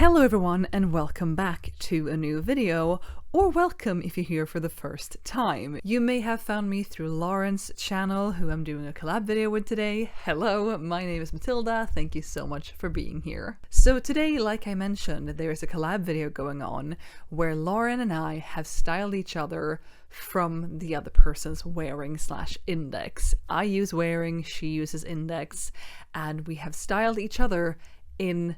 Hello everyone and welcome back to a new video, or welcome if you're here for the first time. You may have found me through Lauren's channel, who I'm doing a collab video with today. Hello, my name is Matilda, thank you so much for being here. So today, like I mentioned, there's a collab video going on where Lauren and I have styled each other from the other person's wearing/index. I use wearing, she uses index, and we have styled each other in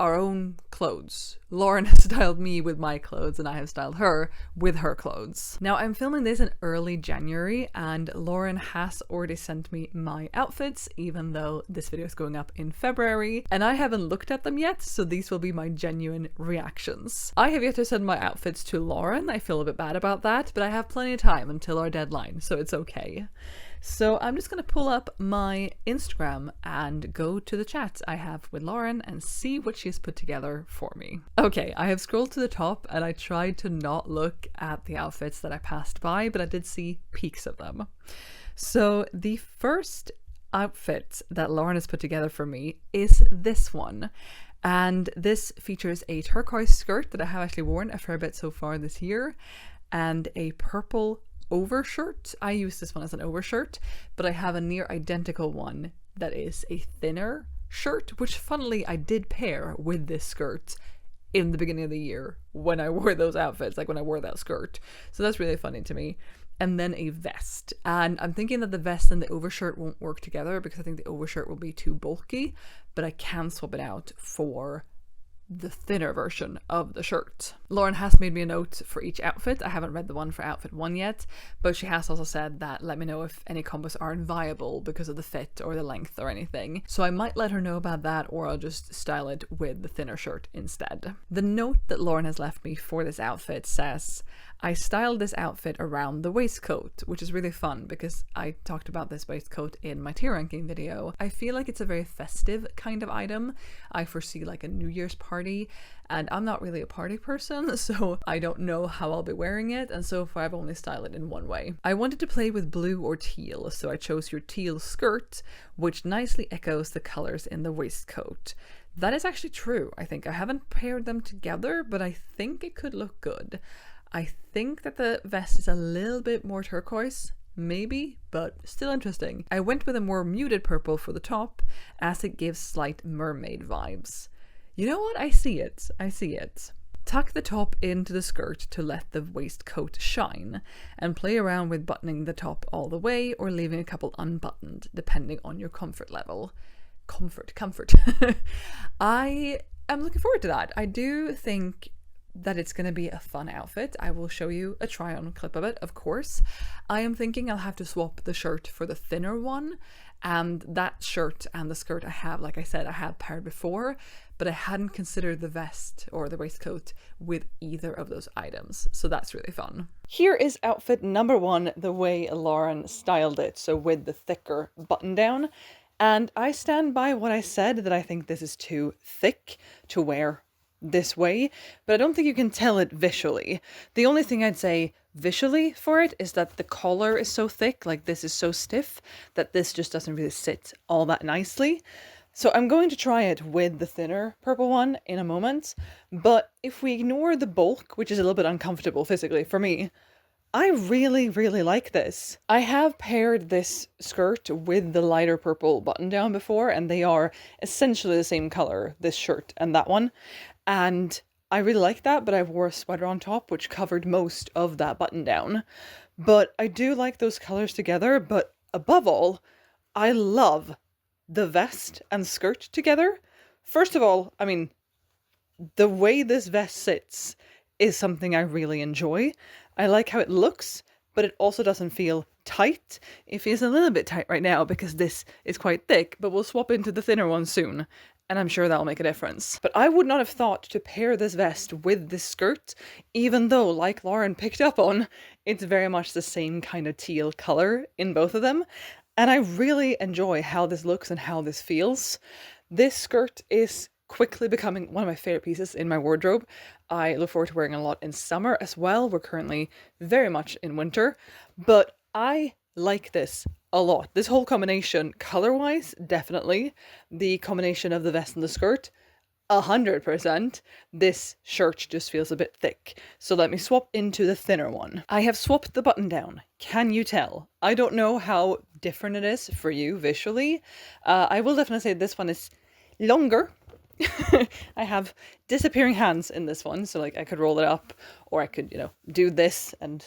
our own clothes. Lauren has styled me with my clothes and I have styled her with her clothes. Now I'm filming this in early January and Lauren has already sent me my outfits, even though this video is going up in February, and I haven't looked at them yet, so these will be my genuine reactions. I have yet to send my outfits to Lauren. I feel a bit bad about that, but I have plenty of time until our deadline, so it's okay. So I'm just going to pull up my Instagram and go to the chat I have with Lauren and see what she's put together for me. Okay, I have scrolled to the top and I tried to not look at the outfits that I passed by, but I did see peeks of them. So the first outfit that Lauren has put together for me is this one. And this features a turquoise skirt that I have actually worn a fair bit so far this year, and a purple overshirt. I use this one as an overshirt, but I have a near identical one that is a thinner shirt, which funnily I did pair with this skirt in the beginning of the year when I wore those outfits, like when I wore that skirt. So that's really funny to me. And then a vest. And I'm thinking that the vest and the overshirt won't work together because I think the overshirt will be too bulky, but I can swap it out for the thinner version of the shirt. Lauren has made me a note for each outfit. I haven't read the one for outfit 1 yet, but she has also said that let me know if any combos aren't viable because of the fit or the length or anything. So I might let her know about that, or I'll just style it with the thinner shirt instead. The note that Lauren has left me for this outfit says, I styled this outfit around the waistcoat, which is really fun because I talked about this waistcoat in my tier ranking video. I feel like it's a very festive kind of item. I foresee like a New Year's party, and I'm not really a party person, so I don't know how I'll be wearing it, and so far I've only styled it in one way. I wanted to play with blue or teal, so I chose your teal skirt, which nicely echoes the colors in the waistcoat. That is actually true, I think. I haven't paired them together, but I think it could look good. I think that the vest is a little bit more turquoise, maybe, but still interesting. I went with a more muted purple for the top, as it gives slight mermaid vibes. You know what? I see it. I see it. Tuck the top into the skirt to let the waistcoat shine, and play around with buttoning the top all the way or leaving a couple unbuttoned, depending on your comfort level. Comfort. I am looking forward to that. I do think that it's going to be a fun outfit. I will show you a try-on clip of it, of course. I am thinking I'll have to swap the shirt for the thinner one, and that shirt and the skirt I have, like I said, I have paired before, but I hadn't considered the vest or the waistcoat with either of those items, so that's really fun. Here is outfit number 1, the way Lauren styled it, so with the thicker button down, and I stand by what I said, that I think this is too thick to wear this way, but I don't think you can tell it visually. The only thing I'd say visually for it is that the collar is so thick, like this is so stiff, that this just doesn't really sit all that nicely. So I'm going to try it with the thinner purple one in a moment, but if we ignore the bulk, which is a little bit uncomfortable physically for me, I really like this. I have paired this skirt with the lighter purple button down before, and they are essentially the same color, this shirt and that one. And I really like that, but I wore a sweater on top, which covered most of that button down. But I do like those colors together, but above all, I love the vest and skirt together. First of all, I mean, the way this vest sits is something I really enjoy. I like how it looks, but it also doesn't feel tight. It feels a little bit tight right now because this is quite thick, but we'll swap into the thinner one soon, and I'm sure that'll make a difference. But I would not have thought to pair this vest with this skirt, even though, like Lauren picked up on, it's very much the same kind of teal color in both of them, and I really enjoy how this looks and how this feels. This skirt is quickly becoming one of my favorite pieces in my wardrobe. I look forward to wearing a lot in summer as well. We're currently very much in winter, but I like this a lot. This whole combination, color-wise, definitely. The combination of the vest and the skirt, 100%, this shirt just feels a bit thick. So let me swap into the thinner one. I have swapped the button down. Can you tell? I don't know how different it is for you visually. I will definitely say this one is longer. I have disappearing hands in this one, so like I could roll it up, or I could, do this and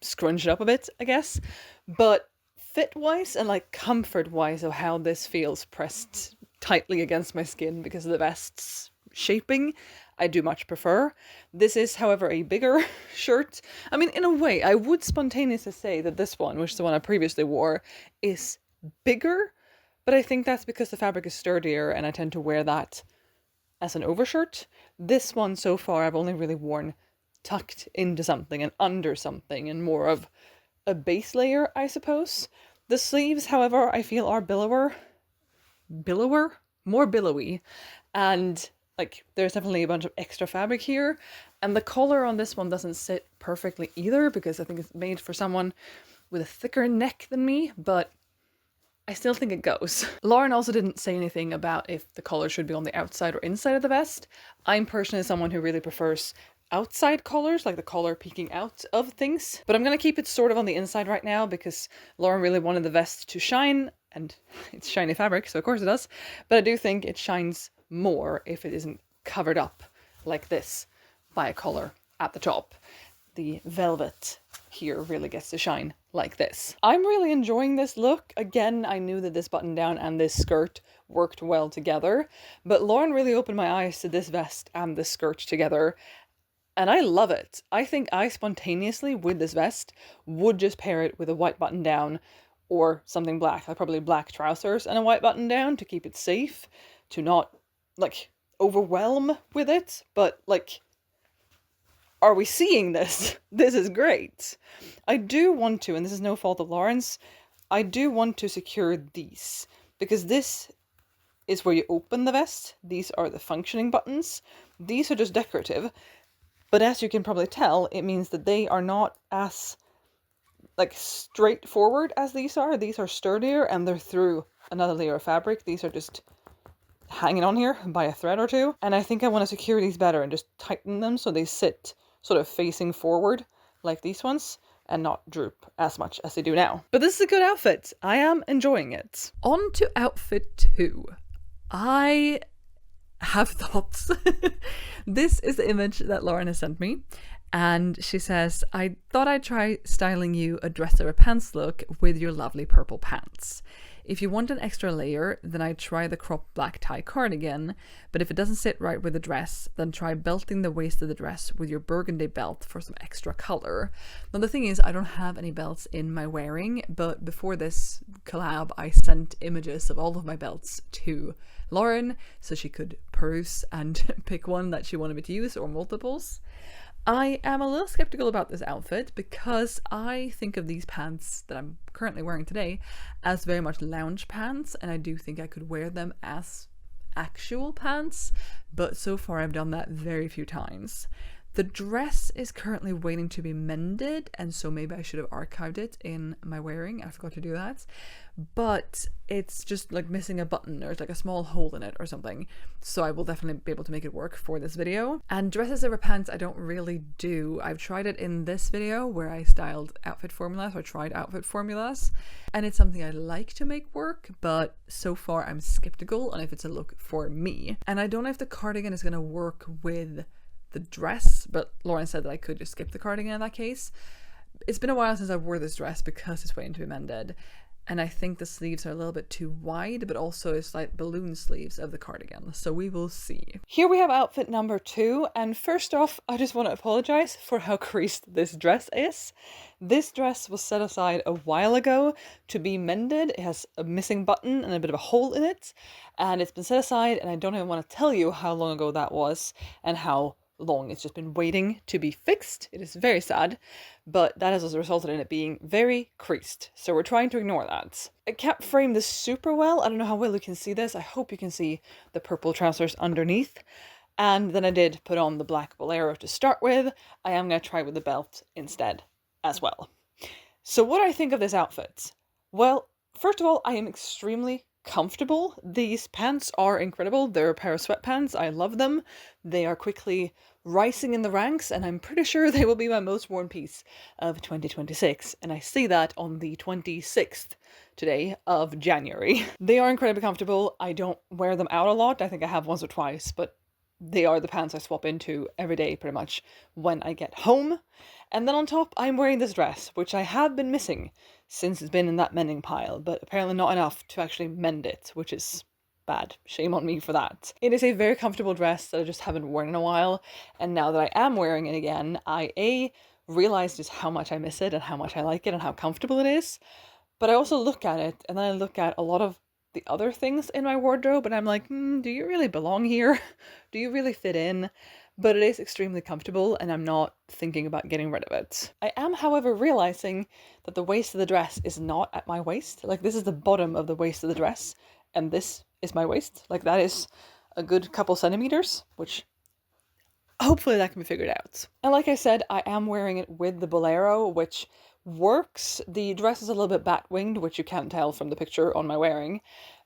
scrunch it up a bit, I guess. But fit-wise and like comfort-wise of how this feels pressed tightly against my skin because of the vest's shaping, I do much prefer. This is, however, a bigger shirt. I mean, in a way, I would spontaneously say that this one, which is the one I previously wore, is bigger, but I think that's because the fabric is sturdier and I tend to wear that as an overshirt. This one so far I've only really worn tucked into something and under something and more of a base layer, I suppose. The sleeves, however, I feel are more billowy, and like there's definitely a bunch of extra fabric here, and the collar on this one doesn't sit perfectly either because I think it's made for someone with a thicker neck than me, but I still think it goes. Lauren also didn't say anything about if the collar should be on the outside or inside of the vest. I'm personally someone who really prefers outside collars, like the collar peeking out of things. But I'm going to keep it sort of on the inside right now because Lauren really wanted the vest to shine, and it's shiny fabric, so of course it does. But I do think it shines more if it isn't covered up like this by a collar at the top. The velvet here really gets to shine like this. I'm really enjoying this look. Again, I knew that this button down and this skirt worked well together, but Lauren really opened my eyes to this vest and this skirt together, and I love it. I think I spontaneously, with this vest, would just pair it with a white button down or something black, like probably black trousers and a white button down to keep it safe, to not, like, overwhelm with it, but, like, are we seeing this? This is great. I do want to, and this is no fault of Lauren's, I do want to secure these, because this is where you open the vest. These are the functioning buttons. These are just decorative, but as you can probably tell, it means that they are not as, like, straightforward as these are. These are sturdier, and they're through another layer of fabric. These are just hanging on here by a thread or two, and I think I want to secure these better and just tighten them so they sit sort of facing forward like these ones and not droop as much as they do now. But this is a good outfit. I am enjoying it. On to outfit 2. I have thoughts. This is the image that Lauren has sent me, and she says, I thought I'd try styling you a dress over pants look with your lovely purple pants. If you want an extra layer, then I'd try the crop black tie cardigan, but if it doesn't sit right with the dress, then try belting the waist of the dress with your burgundy belt for some extra color. Now the thing is, I don't have any belts in my wearing, but before this collab, I sent images of all of my belts to Lauren so she could peruse and pick one that she wanted me to use, or multiples. I am a little skeptical about this outfit because I think of these pants that I'm currently wearing today as very much lounge pants, and I do think I could wear them as actual pants, but so far I've done that very few times. The dress is currently waiting to be mended, and so maybe I should have archived it in my wearing. I forgot to do that. But it's just like missing a button, or it's like a small hole in it or something. So I will definitely be able to make it work for this video. And dresses over pants I don't really do. I've tried it in this video where I styled outfit formulas, or tried outfit formulas. And it's something I like to make work, but so far I'm skeptical on if it's a look for me. And I don't know if the cardigan is going to work with the dress, but Lauren said that I could just skip the cardigan in that case. It's been a while since I wore this dress because it's waiting to be mended, and I think the sleeves are a little bit too wide, but also it's like balloon sleeves of the cardigan, so we will see. Here we have outfit number 2, and first off, I just want to apologize for how creased this dress is. This dress was set aside a while ago to be mended. It has a missing button and a bit of a hole in it, and it's been set aside, and I don't even want to tell you how long ago that was and how long it's just been waiting to be fixed. It is very sad, but that has also resulted in it being very creased, so we're trying to ignore that. I can't frame this super well. I don't know how well you can see this. I hope you can see the purple trousers underneath. And then I did put on the black bolero to start with. I am going to try with the belt instead as well. So what do I think of this outfit? Well, first of all, I am extremely comfortable. These pants are incredible. They're a pair of sweatpants. I love them. They are quickly rising in the ranks, and I'm pretty sure they will be my most worn piece of 2026. And I see that on the 26th today of January. They are incredibly comfortable. I don't wear them out a lot. I think I have once or twice, but they are the pants I swap into every day pretty much when I get home. And then on top, I'm wearing this dress, which I have been missing since it's been in that mending pile, but apparently not enough to actually mend it, which is bad. Shame on me for that. It is a very comfortable dress that I just haven't worn in a while, and now that I am wearing it again, I realized just how much I miss it and how much I like it and how comfortable it is. But I also look at it, and then I look at a lot of the other things in my wardrobe, and I'm like, do you really belong here? Do you really fit in? But it is extremely comfortable, and I'm not thinking about getting rid of it. I am, however, realizing that the waist of the dress is not at my waist. Like, this is the bottom of the waist of the dress, and this is my waist. Like, that is a good couple centimeters, which hopefully that can be figured out. And like I said, I am wearing it with the bolero, which works. The dress is a little bit bat-winged, which you can't tell from the picture on my wearing,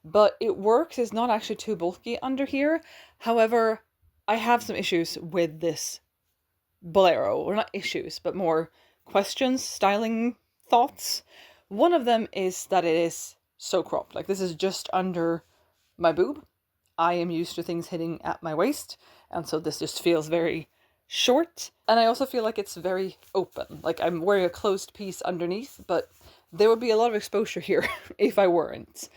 but it works. It's not actually too bulky under here. However, I have some issues with this bolero, or not issues, but more questions, styling thoughts. One of them is that it is so cropped. Like, this is just under my boob. I am used to things hitting at my waist, and so this just feels very short. And I also feel like it's very open. Like, I'm wearing a closed piece underneath, but there would be a lot of exposure here if I weren't.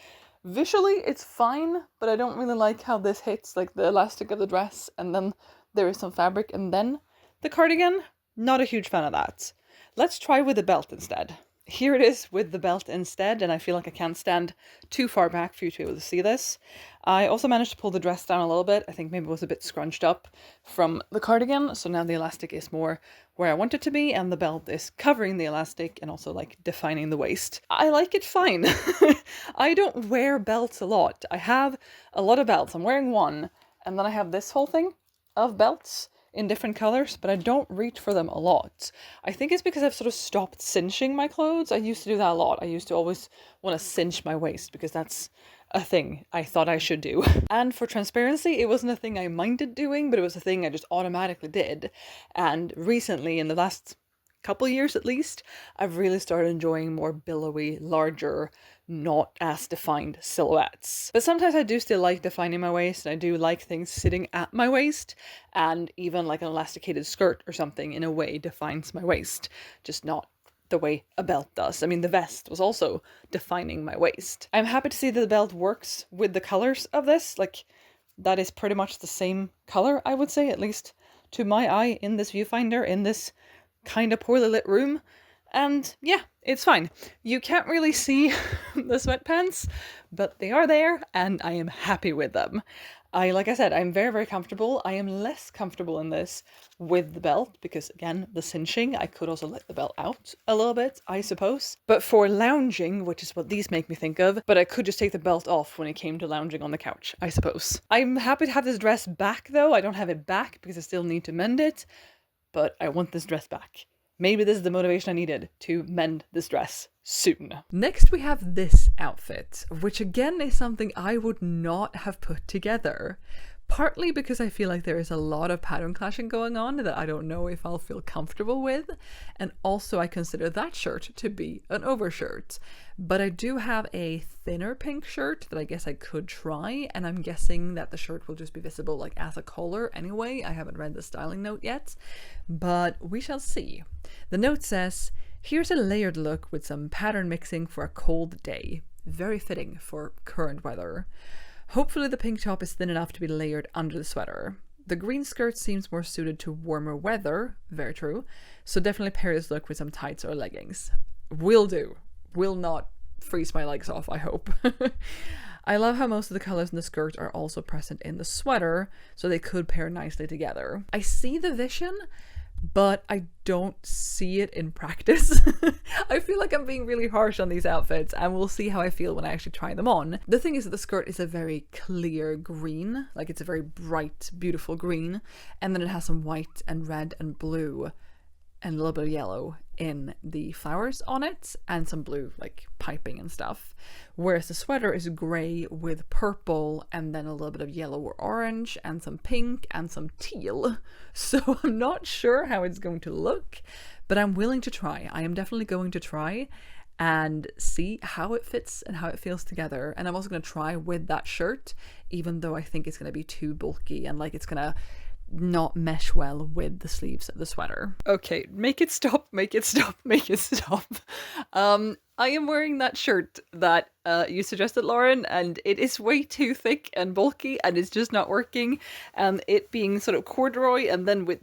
Visually, it's fine, but I don't really like how this hits, like, the elastic of the dress, and then there is some fabric, and then the cardigan. Not a huge fan of that. Let's try with the belt instead. Here it is with the belt instead, and I feel like I can't stand too far back for you to be able to see this. I also managed to pull the dress down a little bit. I think maybe it was a bit scrunched up from the cardigan, so now the elastic is more where I want it to be, and the belt is covering the elastic and also, like, defining the waist. I like it fine. I don't wear belts a lot. I have a lot of belts. I'm wearing one, and then I have this whole thing of belts in different colors, but I don't reach for them a lot. I think it's because I've sort of stopped cinching my clothes. I used to do that a lot. I used to always want to cinch my waist because that's a thing I thought I should do. And for transparency, it wasn't a thing I minded doing, but it was a thing I just automatically did. And recently, in the last couple years at least, I've really started enjoying more billowy, larger, not as defined silhouettes. But sometimes I do still like defining my waist, and I do like things sitting at my waist, and even like an elasticated skirt or something in a way defines my waist, just not the way a belt does. I mean, the vest was also defining my waist. I'm happy to see that the belt works with the colors of this. Like, that is pretty much the same color, I would say, at least to my eye in this viewfinder, in this kind of poorly lit room. And yeah, it's fine. You can't really see the sweatpants, but they are there, and I am happy with them. Like I said, I'm very, very comfortable. I am less comfortable in this with the belt because, again, the cinching, I could also let the belt out a little bit, I suppose. But for lounging, which is what these make me think of, but I could just take the belt off when it came to lounging on the couch, I suppose. I'm happy to have this dress back, though. I don't have it back because I still need to mend it, but I want this dress back. Maybe this is the motivation I needed to mend this dress soon. Next we have this outfit, which again is something I would not have put together. Partly because I feel like there is a lot of pattern clashing going on that I don't know if I'll feel comfortable with, and also I consider that shirt to be an overshirt. But I do have a thinner pink shirt that I guess I could try, and I'm guessing that the shirt will just be visible like as a collar anyway. I haven't read the styling note yet, but we shall see. The note says, "Here's a layered look with some pattern mixing for a cold day." Very fitting for current weather. Hopefully the pink top is thin enough to be layered under the sweater. The green skirt seems more suited to warmer weather, very true, so definitely pair this look with some tights or leggings. Will do. Will not freeze my legs off, I hope. I love how most of the colors in the skirt are also present in the sweater, so they could pair nicely together. I see the vision, but I don't see it in practice. I feel like I'm being really harsh on these outfits, and we'll see how I feel when I actually try them on. The thing is that the skirt is a very clear green, like it's a very bright, beautiful green, and then it has some white and red and blue and a little bit of yellow in the flowers on it and some blue like piping and stuff, whereas the sweater is grey with purple and then a little bit of yellow or orange and some pink and some teal. So I'm not sure how it's going to look, but I'm willing to try. I am definitely going to try and see how it fits and how it feels together. And I'm also going to try with that shirt, even though I think it's going to be too bulky and like it's going to not mesh well with the sleeves of the sweater. Okay, make it stop, make it stop, make it stop. I am wearing that shirt that you suggested, Lauren, and it is way too thick and bulky and it's just not working. And it being sort of corduroy and then with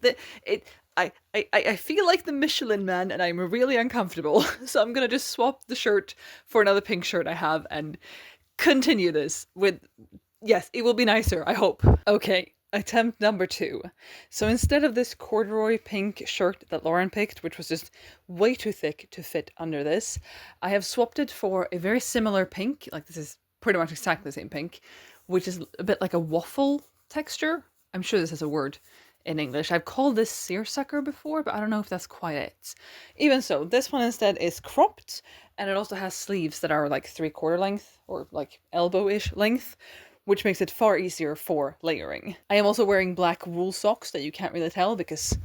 I feel like the Michelin Man and I'm really uncomfortable. So I'm gonna just swap the shirt for another pink shirt I have and continue this with, yes, it will be nicer, I hope. Okay. Attempt number 2. So instead of this corduroy pink shirt that Lauren picked, which was just way too thick to fit under this, I have swapped it for a very similar pink, like this is pretty much exactly the same pink, which is a bit like a waffle texture. I'm sure this is a word in English. I've called this seersucker before, but I don't know if that's quite it. Even so, this one instead is cropped, and it also has sleeves that are like 3/4 length or like elbow-ish length, which makes it far easier for layering. I am also wearing black wool socks that you can't really tell because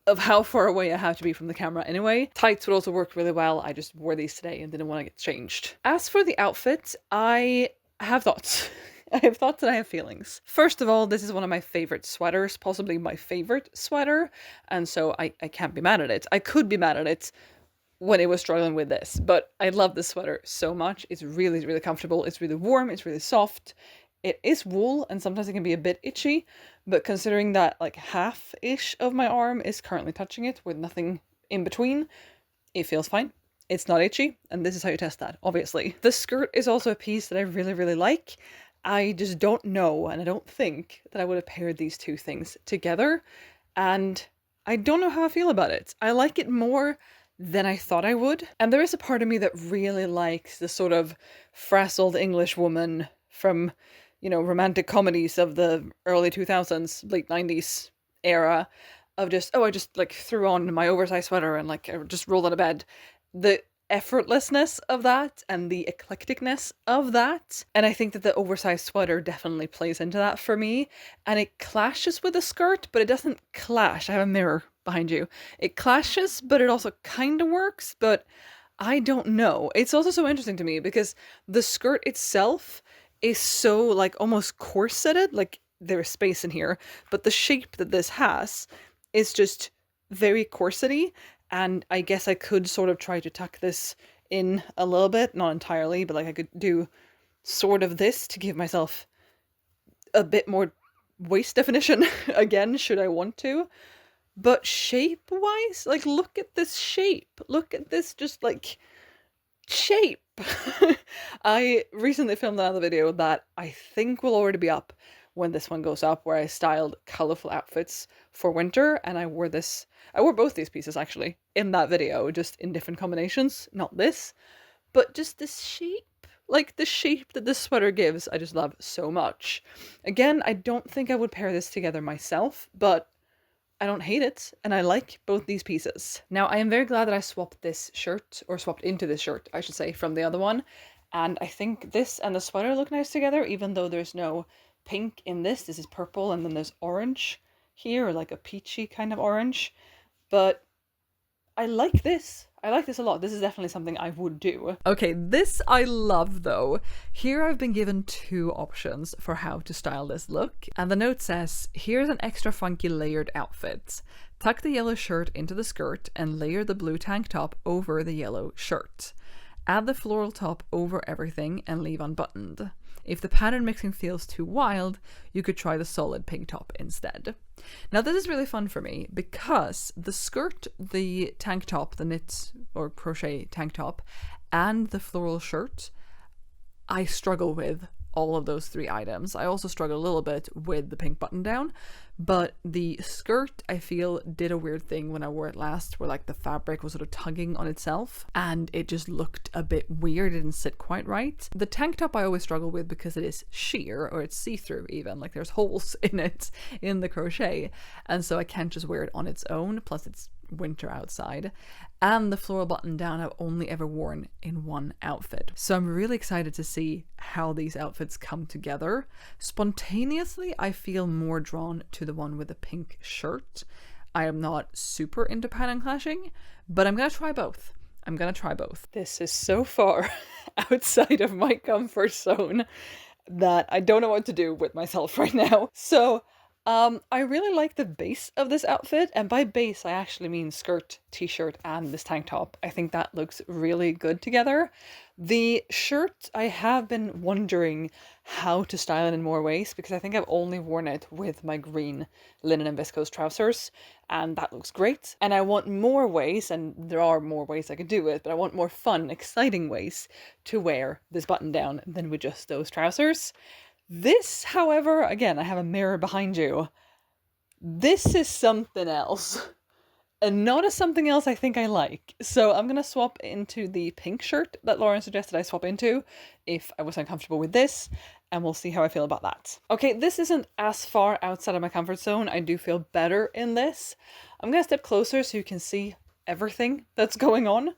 of how far away I have to be from the camera anyway. Tights would also work really well. I just wore these today and didn't want to get changed. As for the outfit, I have thoughts. I have thoughts and I have feelings. First of all, this is one of my favorite sweaters, possibly my favorite sweater, and so I can't be mad at it. I could be mad at it when it was struggling with this, but I love this sweater so much. It's really, really comfortable. It's really warm. It's really soft. It is wool and sometimes it can be a bit itchy, but considering that like half-ish of my arm is currently touching it with nothing in between, it feels fine. It's not itchy, and this is how you test that, obviously. The skirt is also a piece that I really, really like. I just don't know, and I don't think that I would have paired these two things together, and I don't know how I feel about it. I like it more than I thought I would, and there is a part of me that really likes the sort of frazzled English woman from, you know, romantic comedies of the early 2000s, late 90s era of just, oh, I just like threw on my oversized sweater and like I just rolled out of bed. The effortlessness of that and the eclecticness of that. And I think that the oversized sweater definitely plays into that for me. And it clashes with the skirt, but it doesn't clash. I have a mirror behind you. It clashes, but it also kind of works, but I don't know. It's also so interesting to me because the skirt itself is so like almost corseted, like there is space in here, but the shape that this has is just very corsety, and I guess I could sort of try to tuck this in a little bit, not entirely, but like I could do sort of this to give myself a bit more waist definition again, should I want to. But shape-wise, like look at this shape. Look at this just like shape. I recently filmed another video that I think will already be up when this one goes up, where I styled colorful outfits for winter, and I wore both these pieces actually in that video, just in different combinations, not this, but just this shape, like the shape that this sweater gives, I just love so much. Again, I don't think I would pair this together myself, but I don't hate it, and I like both these pieces. Now, I am very glad that I swapped this shirt, or swapped into this shirt, I should say, from the other one, and I think this and the sweater look nice together, even though there's no pink in this. This is purple, and then there's orange here, or like a peachy kind of orange, but I like this. I like this a lot. This is definitely something I would do. Okay, this I love though. Here I've been given 2 options for how to style this look. And the note says, here's an extra funky layered outfit. Tuck the yellow shirt into the skirt and layer the blue tank top over the yellow shirt. Add the floral top over everything and leave unbuttoned. If the pattern mixing feels too wild, you could try the solid pink top instead. Now this is really fun for me because the skirt, the tank top, the knit or crochet tank top, and the floral shirt, I struggle with all of those 3 items. I also struggle a little bit with the pink button down, But the skirt, I feel, did a weird thing when I wore it last, where like the fabric was sort of tugging on itself and it just looked a bit weird. It didn't sit quite right. The tank top I always struggle with because it is sheer, or it's see-through even, like there's holes in it in the crochet, and so I can't just wear it on its own, plus it's winter outside. And the floral button down I've only ever worn in one outfit, so I'm really excited to see how these outfits come together. Spontaneously, I feel more drawn to the one with the pink shirt. I am not super into pattern clashing, but I'm gonna try both. This is so far outside of my comfort zone that I don't know what to do with myself right now. So I really like the base of this outfit, and by base I actually mean skirt, t-shirt, and this tank top. I think that looks really good together. The shirt, I have been wondering how to style it in more ways, because I think I've only worn it with my green linen and viscose trousers, and that looks great. And I want more ways, and there are more ways I could do it, but I want more fun, exciting ways to wear this button down than with just those trousers. This, however, again, I have a mirror behind you. This is something else. And not as something else I think I like. So I'm going to swap into the pink shirt that Lauren suggested I swap into if I was uncomfortable with this. And we'll see how I feel about that. Okay, this isn't as far outside of my comfort zone. I do feel better in this. I'm going to step closer so you can see everything that's going on.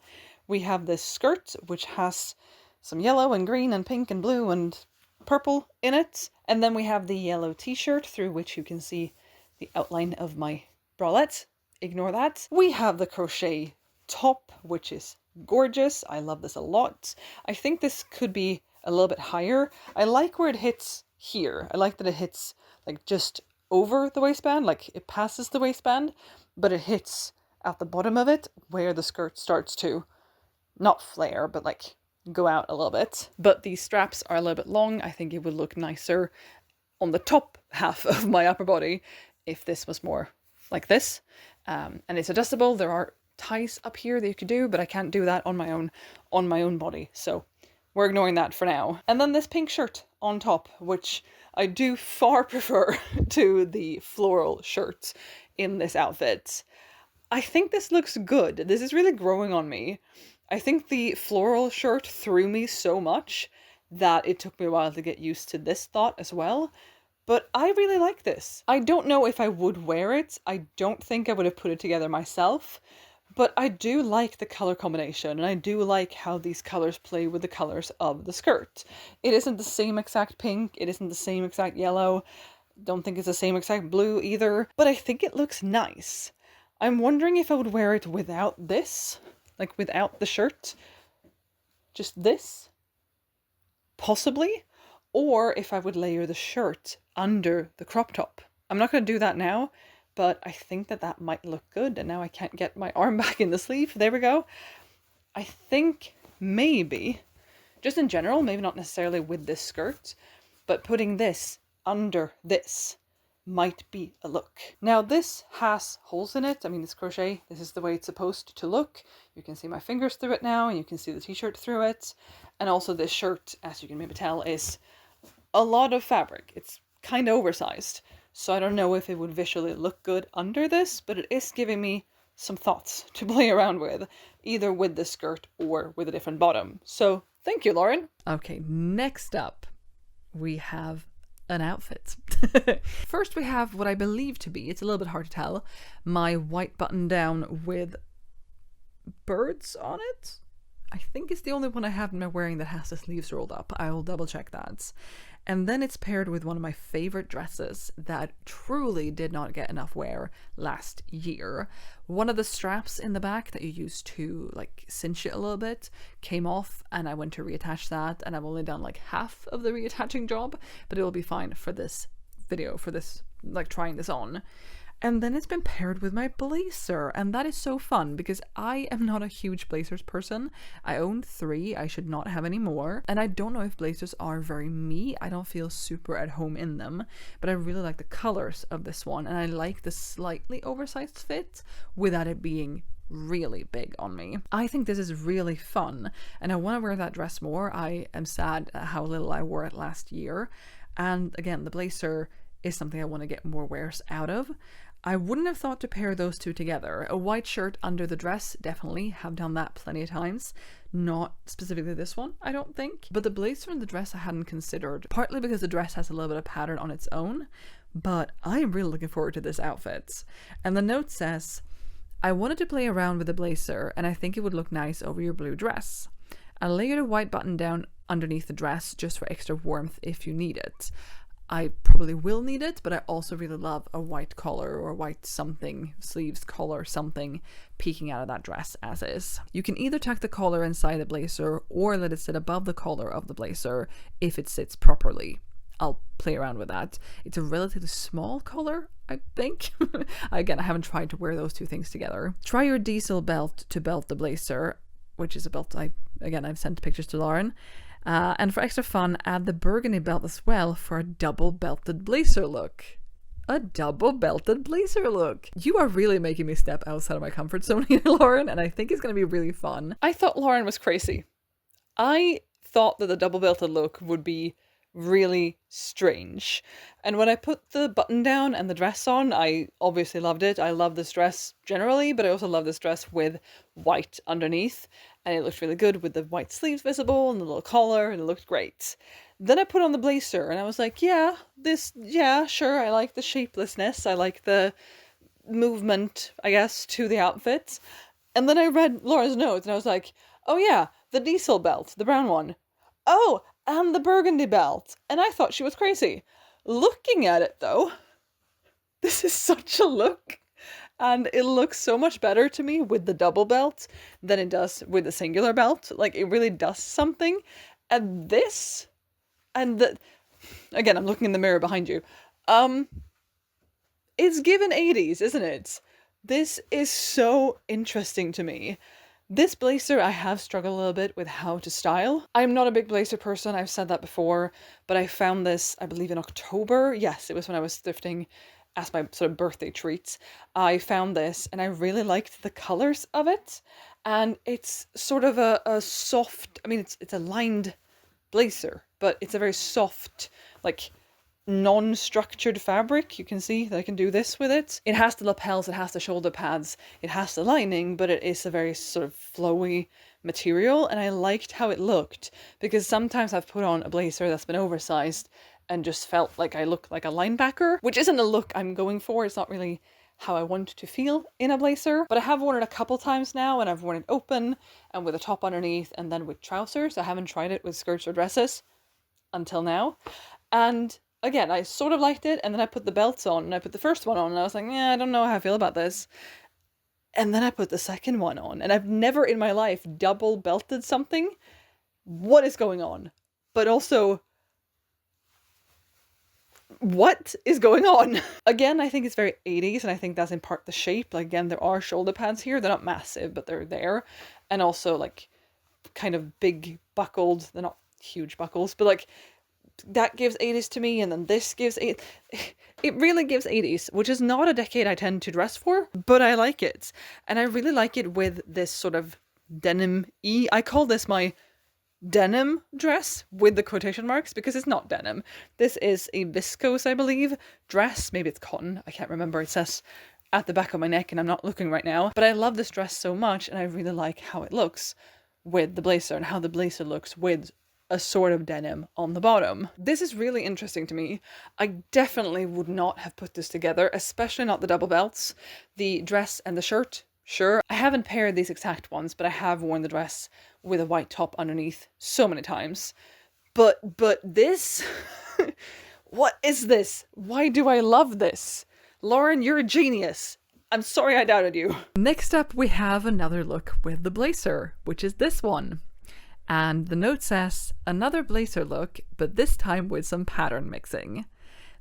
We have this skirt, which has some yellow and green and pink and blue and purple in it, and then we have the yellow t-shirt through which you can see the outline of my bralette. Ignore that. We have the crochet top, which is gorgeous. I love this a lot. I think this could be a little bit higher. I like where it hits here. I like that it hits like just over the waistband, like it passes the waistband, but it hits at the bottom of it where the skirt starts to not flare, but like go out a little bit. But these straps are a little bit long. I think it would look nicer on the top half of my upper body if this was more like this. And it's adjustable. There are ties up here that you could do, but I can't do that on my own body. So we're ignoring that for now. And then this pink shirt on top, which I do far prefer to the floral shirt in this outfit. I think this looks good. This is really growing on me. I think the floral shirt threw me so much that it took me a while to get used to this thought as well. But I really like this. I don't know if I would wear it. I don't think I would have put it together myself. But I do like the color combination, and I do like how these colors play with the colors of the skirt. It isn't the same exact pink. It isn't the same exact yellow. Don't think it's the same exact blue either. But I think it looks nice. I'm wondering if I would wear it without this. Like without the shirt, just this, possibly, or if I would layer the shirt under the crop top. I'm not going to do that now, but I think that that might look good, and now I can't get my arm back in the sleeve. There we go. I think maybe, just in general, maybe not necessarily with this skirt, but putting this under this might be a look. Now this has holes in it. I mean, this crochet, this is the way it's supposed to look. You can see my fingers through it now, and you can see the t-shirt through it. And also this shirt, as you can maybe tell, is a lot of fabric. It's kind of oversized. So I don't know if it would visually look good under this, but it is giving me some thoughts to play around with, either with the skirt or with a different bottom. So thank you, Lauren. Okay, next up we have an outfit. First we have what I believe to be, it's a little bit hard to tell, my white button down with birds on it. I think it's the only one I have been wearing that has the sleeves rolled up. I will double check that. And then it's paired with one of my favorite dresses that truly did not get enough wear last year. One of the straps in the back that you use to like cinch it a little bit came off, and I went to reattach that, and I've only done like half of the reattaching job, but it will be fine for this video, for this, like trying this on. And then it's been paired with my blazer, and that is so fun because I am not a huge blazers person. I own 3, I should not have any more, and I don't know if blazers are very me. I don't feel super at home in them, but I really like the colors of this one, and I like the slightly oversized fit without it being really big on me. I think this is really fun, and I want to wear that dress more. I am sad at how little I wore it last year, and again, the blazer is something I want to get more wears out of. I wouldn't have thought to pair those two together. A white shirt under the dress, definitely, have done that plenty of times. Not specifically this one, I don't think. But the blazer and the dress I hadn't considered, partly because the dress has a little bit of pattern on its own, but I am really looking forward to this outfit. And the note says, I wanted to play around with the blazer and I think it would look nice over your blue dress. I layered a white button down underneath the dress just for extra warmth if you need it. I probably will need it, but I also really love a white collar or a white something, sleeves, collar, something peeking out of that dress as is. You can either tuck the collar inside the blazer or let it sit above the collar of the blazer if it sits properly. I'll play around with that. It's a relatively small collar, I think. Again, I haven't tried to wear those two things together. Try your diesel belt to belt the blazer, which is a belt I've sent pictures to Lauren. And for extra fun, add the burgundy belt as well for a double belted blazer look. A double belted blazer look. You are really making me step outside of my comfort zone here, Lauren, and I think it's going to be really fun. I thought Lauren was crazy. I thought that the double belted look would be really strange. And when I put the button down and the dress on, I obviously loved it. I love this dress generally, but I also love this dress with white underneath. And it looked really good with the white sleeves visible and the little collar, and it looked great. Then I put on the blazer and I was like, yeah, sure. I like the shapelessness. I like the movement, I guess, to the outfit. And then I read Laura's notes and I was like, oh yeah, the diesel belt, the brown one. Oh, and the burgundy belt. And I thought she was crazy. Looking at it though, this is such a look. And it looks so much better to me with the double belt than it does with the singular belt. Like, it really does something. And this, again, I'm looking in the mirror behind you. It's given 80s, isn't it? This is so interesting to me. This blazer, I have struggled a little bit with how to style. I'm not a big blazer person, I've said that before, but I found this, I believe in October. Yes, it was when I was thrifting as my sort of birthday treats. I found this and I really liked the colors of it. And it's sort of a soft, I mean, it's a lined blazer, but it's a very soft, like, non-structured fabric. You can see that I can do this with it. It has the lapels, it has the shoulder pads, it has the lining, but it is a very sort of flowy material, and I liked how it looked, because sometimes I've put on a blazer that's been oversized and just felt like I look like a linebacker, which isn't a look I'm going for. It's not really how I want to feel in a blazer, but I have worn it a couple times now, and I've worn it open and with a top underneath and then with trousers. I haven't tried it with skirts or dresses until now. And again, I sort of liked it, and then I put the belts on, and I put the first one on, and I was like, yeah, I don't know how I feel about this. And then I put the second one on, and I've never in my life double belted something. What is going on? But also, what is going on? Again, I think it's very 80s, and I think that's in part the shape. Like, again, there are shoulder pads here. They're not massive, but they're there. And also, like, kind of big buckled. They're not huge buckles, but, like, that gives 80s to me, and then this gives it really gives 80s, which is not a decade I tend to dress for, but I like it. And I really like it with this sort of denim-y. I call this my denim dress with the quotation marks, because it's not denim. This is a viscose, I believe, dress. Maybe it's cotton. I can't remember. It says at the back of my neck, and I'm not looking right now. But I love this dress so much, and I really like how it looks with the blazer, and how the blazer looks with a sort of denim on the bottom. This is really interesting to me. I definitely would not have put this together, especially not the double belts. The dress and the shirt, sure. I haven't paired these exact ones, but I have worn the dress with a white top underneath so many times. But this, what is this? Why do I love this? Lauren, you're a genius. I'm sorry I doubted you. Next up, we have another look with the blazer, which is this one. And the note says, another blazer look, but this time with some pattern mixing.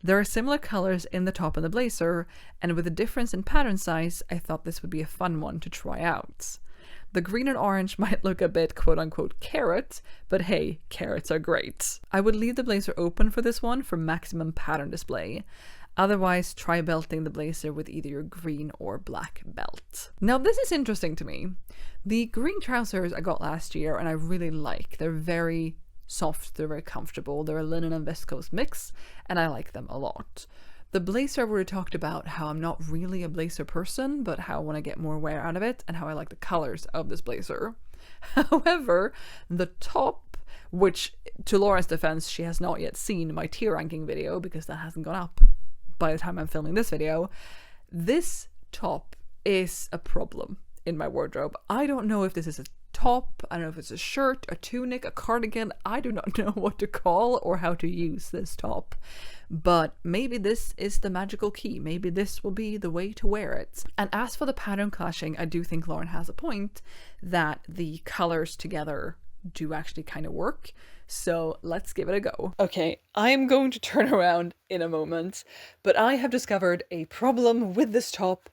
There are similar colors in the top of the blazer, and with a difference in pattern size, I thought this would be a fun one to try out. The green and orange might look a bit quote-unquote carrot, but hey, carrots are great. I would leave the blazer open for this one for maximum pattern display. Otherwise, try belting the blazer with either your green or black belt. Now, this is interesting to me. The green trousers I got last year, and I really like. They're very soft, they're very comfortable, they're a linen and viscose mix, and I like them a lot. The blazer, we talked about how I'm not really a blazer person, but how I want to get more wear out of it and how I like the colors of this blazer. However, the top, which to Laura's defense, she has not yet seen my tier ranking video because that hasn't gone up by the time I'm filming this video. This top is a problem in my wardrobe. I don't know if this is a top, I don't know if it's a shirt, a tunic, a cardigan. I do not know what to call or how to use this top. But maybe this is the magical key. Maybe this will be the way to wear it. And as for the pattern clashing, I do think Lauren has a point that the colors together do actually kind of work. So let's give it a go. Okay, I am going to turn around in a moment, but I have discovered a problem with this top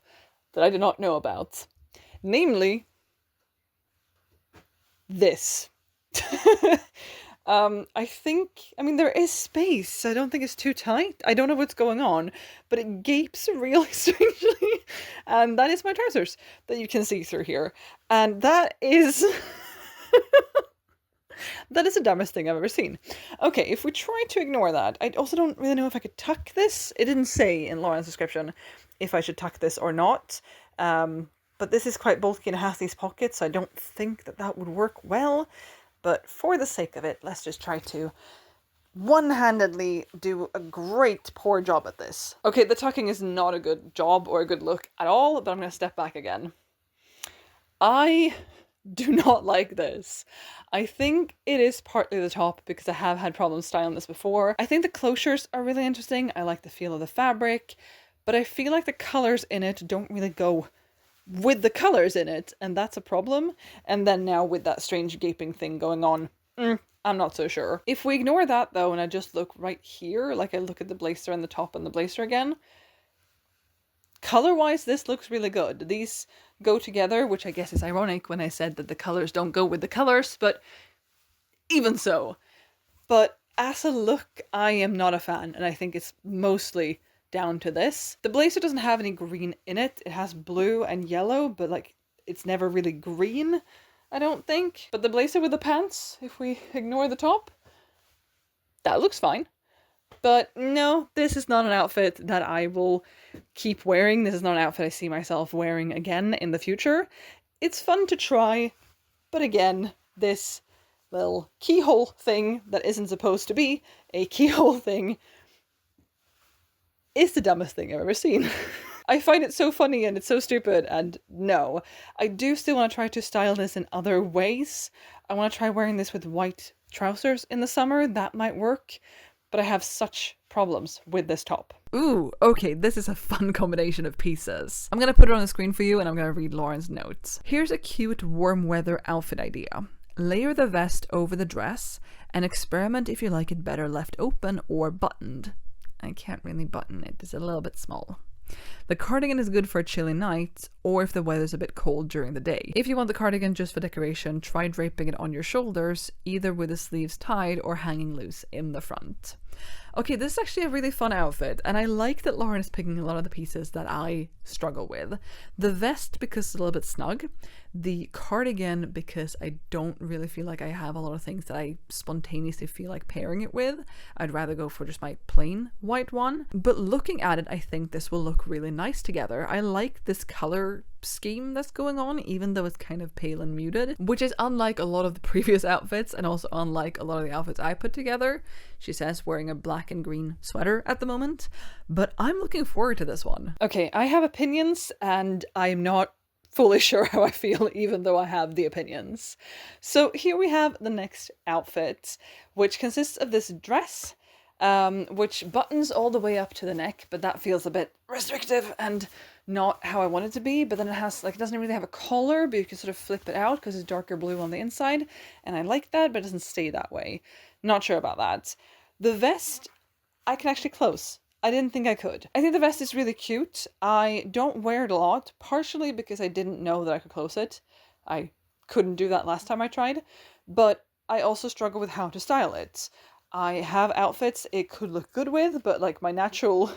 that I did not know about. Namely, this. I mean, there is space. I don't think it's too tight. I don't know what's going on, but it gapes really strangely. And that is my trousers that you can see through here. And that is... that is the dumbest thing I've ever seen. Okay, if we try to ignore that, I also don't really know if I could tuck this. It didn't say in Lauren's description if I should tuck this or not. But this is quite bulky and has these pockets, so I don't think that that would work well. But for the sake of it, let's just try to one-handedly do a great poor job at this. Okay, the tucking is not a good job or a good look at all, but I'm going to step back again. I do not like this. I think it is partly the top because I have had problems styling this before. I think the closures are really interesting. I like the feel of the fabric, but I feel like the colors in it don't really go with the colors in it, and that's a problem. And then now with that strange gaping thing going on, I'm not so sure. If we ignore that though, and I just look right here, like I look at the blazer and the top and the blazer again, color-wise, this looks really good. These go together, which I guess is ironic when I said that the colors don't go with the colors, but even so. But as a look, I am not a fan, and I think it's mostly down to this. The blazer doesn't have any green in it. It has blue and yellow, but like it's never really green, I don't think. But the blazer with the pants, if we ignore the top, that looks fine. But no, this is not an outfit that I will keep wearing. This is not an outfit I see myself wearing again in the future. It's fun to try, but again, this little keyhole thing that isn't supposed to be a keyhole thing is the dumbest thing I've ever seen. I find it so funny and it's so stupid, and no. I do still want to try to style this in other ways. I want to try wearing this with white trousers in the summer. That might work, but I have such problems with this top. Ooh, okay, this is a fun combination of pieces. I'm gonna put it on the screen for you and I'm gonna read Lauren's notes. Here's a cute warm weather outfit idea. Layer the vest over the dress and experiment if you like it better left open or buttoned. I can't really button it, it's a little bit small. The cardigan is good for a chilly night or if the weather's a bit cold during the day. If you want the cardigan just for decoration, try draping it on your shoulders, either with the sleeves tied or hanging loose in the front. Okay, this is actually a really fun outfit, and I like that Lauren is picking a lot of the pieces that I struggle with. The vest because it's a little bit snug, the cardigan because I don't really feel like I have a lot of things that I spontaneously feel like pairing it with. I'd rather go for just my plain white one. But looking at it, I think this will look really nice together. I like this color scheme that's going on, even though it's kind of pale and muted, which is unlike a lot of the previous outfits and also unlike a lot of the outfits I put together. She says wearing a black and green sweater at the moment, but I'm looking forward to this one. Okay, I have opinions and I'm not fully sure how I feel even though I have the opinions. So here we have the next outfit, which consists of this dress, which buttons all the way up to the neck, but that feels a bit restrictive and not how I want it to be. But then it has, like, it doesn't really have a collar, but you can sort of flip it out because it's darker blue on the inside, and I like that, but it doesn't stay that way. Not sure about that. The vest, I can actually close. I didn't think I could. I think the vest is really cute. I don't wear it a lot, partially because I didn't know that I could close it. I couldn't do that last time I tried, but I also struggle with how to style it. I have outfits it could look good with, but like my natural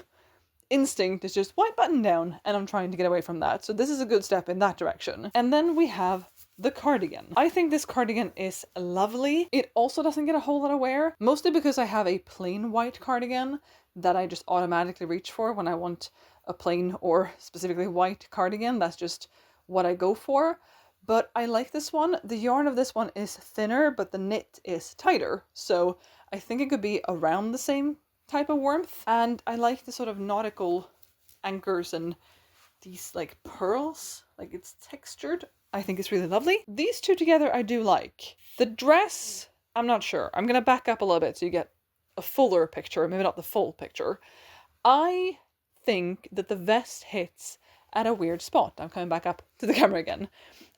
instinct is just white button down, and I'm trying to get away from that. So this is a good step in that direction. And then we have the cardigan. I think this cardigan is lovely. It also doesn't get a whole lot of wear, mostly because I have a plain white cardigan that I just automatically reach for when I want a plain or specifically white cardigan. That's just what I go for. But I like this one. The yarn of this one is thinner, but the knit is tighter. So I think it could be around the same type of warmth. And I like the sort of nautical anchors and these like pearls, like it's textured. I think it's really lovely. These two together I do like. The dress, I'm not sure. I'm gonna back up a little bit so you get a fuller picture, maybe not the full picture. I think that the vest hits at a weird spot. I'm coming back up to the camera again.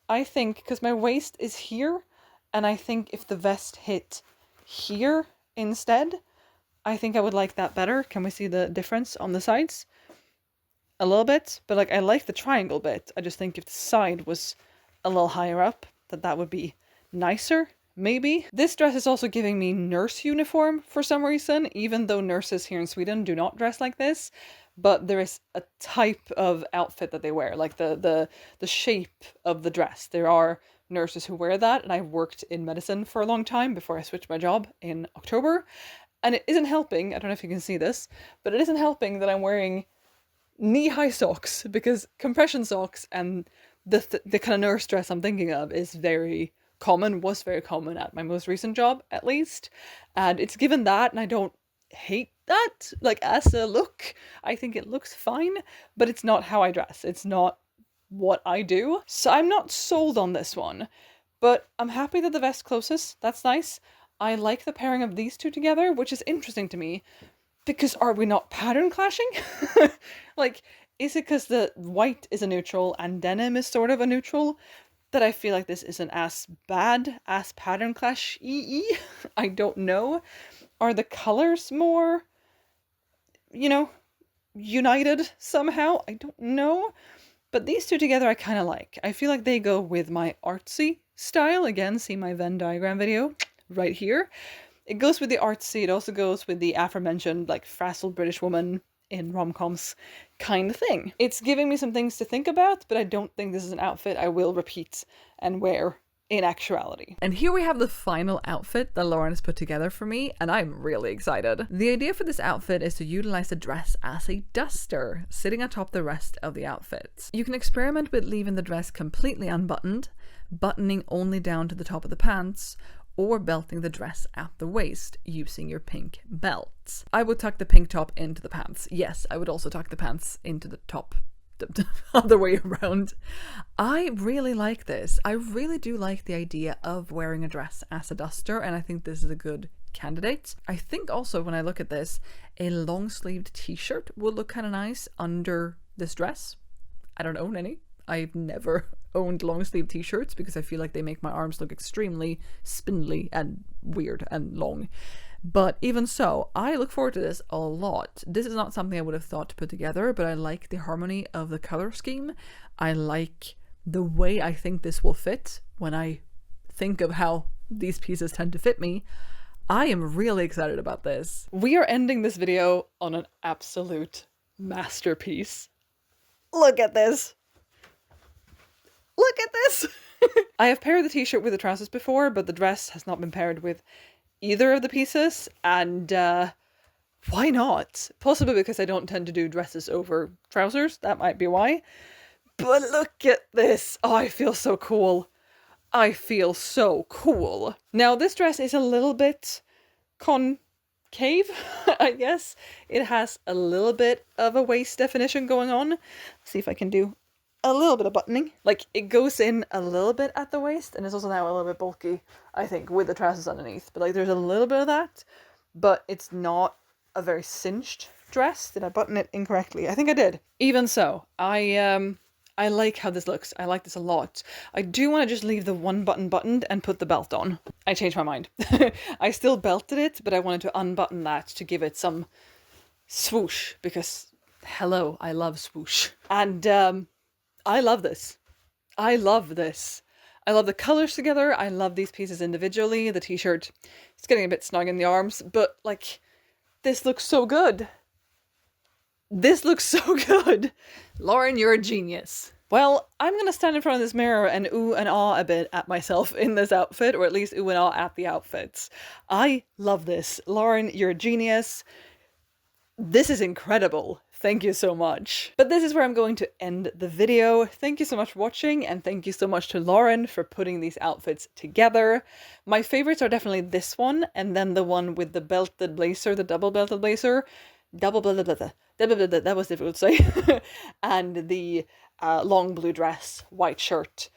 I think, because my waist is here, and I think if the vest hit here instead, I think I would like that better. Can we see the difference on the sides? A little bit, but like I like the triangle bit. I just think if the side was a little higher up, that would be nicer, maybe. This dress is also giving me nurse uniform for some reason, even though nurses here in Sweden do not dress like this. But there is a type of outfit that they wear, like the shape of the dress. There are nurses who wear that, and I worked in medicine for a long time before I switched my job in October. And it isn't helping, I don't know if you can see this, but it isn't helping that I'm wearing knee-high socks, because compression socks and the kind of nurse dress I'm thinking of is very common, was very common at my most recent job, at least. And it's given that, and I don't hate that, like, as a look. I think it looks fine, but it's not how I dress. It's not what I do. So I'm not sold on this one, but I'm happy that the vest closes. That's nice. I like the pairing of these two together, which is interesting to me, because are we not pattern clashing? Like, is it because the white is a neutral and denim is sort of a neutral that I feel like this isn't as bad as pattern clash I don't know. Are the colors more, you know, united somehow? I don't know. But these two together I kind of like. I feel like they go with my artsy style. Again, see my Venn diagram video right here. It goes with the artsy. It also goes with the aforementioned, like, frazzled British woman in rom-coms kind of thing. It's giving me some things to think about, but I don't think this is an outfit I will repeat and wear in actuality. And here we have the final outfit that Lauren has put together for me, and I'm really excited. The idea for this outfit is to utilize the dress as a duster, sitting atop the rest of the outfit. You can experiment with leaving the dress completely unbuttoned, buttoning only down to the top of the pants, or belting the dress at the waist using your pink belt. I would tuck the pink top into the pants. Yes, I would also tuck the pants into the top, the other way around. I really like this. I really do like the idea of wearing a dress as a duster, and I think this is a good candidate. I think also when I look at this, a long-sleeved t-shirt would look kind of nice under this dress. I don't own any. I've never owned long sleeve t-shirts because I feel like they make my arms look extremely spindly and weird and long. But even so, I look forward to this a lot. This is not something I would have thought to put together, but I like the harmony of the color scheme. I like the way I think this will fit when I think of how these pieces tend to fit me. I am really excited about this. We are ending this video on an absolute masterpiece. Look at this. Look at this! I have paired the t-shirt with the trousers before, but the dress has not been paired with either of the pieces, and why not? Possibly because I don't tend to do dresses over trousers, that might be why. But look at this! Oh, I feel so cool. I feel so cool. Now, this dress is a little bit concave, I guess. It has a little bit of a waist definition going on. Let's see if I can do a little bit of buttoning. Like, it goes in a little bit at the waist, and it's also now a little bit bulky, I think, with the trousers underneath. But like, there's a little bit of that, but it's not a very cinched dress. Did I button it incorrectly? I think I did. Even so, I like how this looks. I like this a lot. I do want to just leave the one button buttoned and put the belt on. I changed my mind. I still belted it, but I wanted to unbutton that to give it some swoosh, because hello, I love swoosh. And I love this. I love this. I love the colors together. I love these pieces individually. The t-shirt is getting a bit snug in the arms, but like, this looks so good. This looks so good. Lauren, you're a genius. Well, I'm gonna stand in front of this mirror and ooh and ah a bit at myself in this outfit, or at least ooh and ah at the outfits. I love this. Lauren, you're a genius. This is incredible. Thank you so much. But this is where I'm going to end the video. Thank you so much for watching, and thank you so much to Lauren for putting these outfits together. My favorites are definitely this one, and then the one with the belted blazer, the double belted blazer. Double belted, that was difficult to say. And the long blue dress, white shirt,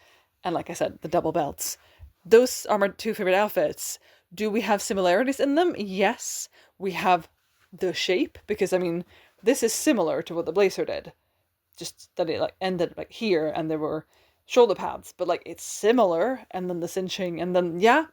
and like I said, the double belts. Those are my two favorite outfits. Do we have similarities in them? Yes. We have the shape, because I mean, this is similar to what the blazer did, just that it like ended like here and there were shoulder pads, but like it's similar, and then the cinching, and then yeah,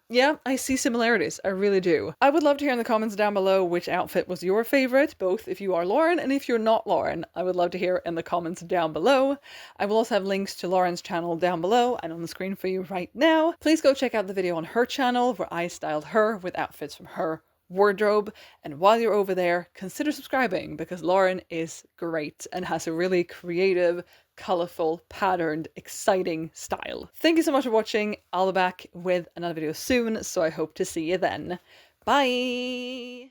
I see similarities. I really do. I would love to hear in the comments down below which outfit was your favorite, both if you are Lauren and if you're not Lauren. I would love to hear in the comments down below. I will also have links to Lauren's channel down below and on the screen for you right now. Please go check out the video on her channel where I styled her with outfits from her wardrobe, and while you're over there, consider subscribing, because Lauren is great and has a really creative, colourful, patterned, exciting style. Thank you so much for watching. I'll be back with another video soon, so I hope to see you then. Bye!